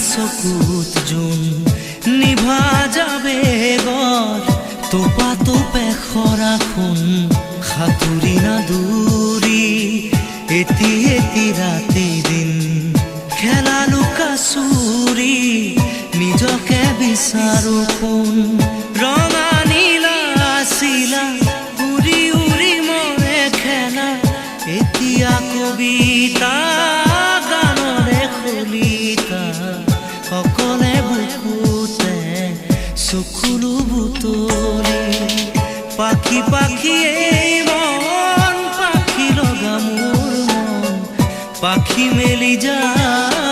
চকুত জোন নিভা যাবে গৰ তোপা তোপে খৰাখোন সাঁতুৰি না দূৰি এটি এটি ৰাতি দিন খেলা লুকা চুৰি নিজকে বিচাৰো কোন ৰঙা নীলা চিলা উৰি উৰি মৰে খেলা এতিয়া কবিতা গানৰে খলিতা সকলে বুকুতে চকুলো বুটলি পাখি পাখিয়ে মন পাখি লগা মোৰ মন পাখি মেলি যায়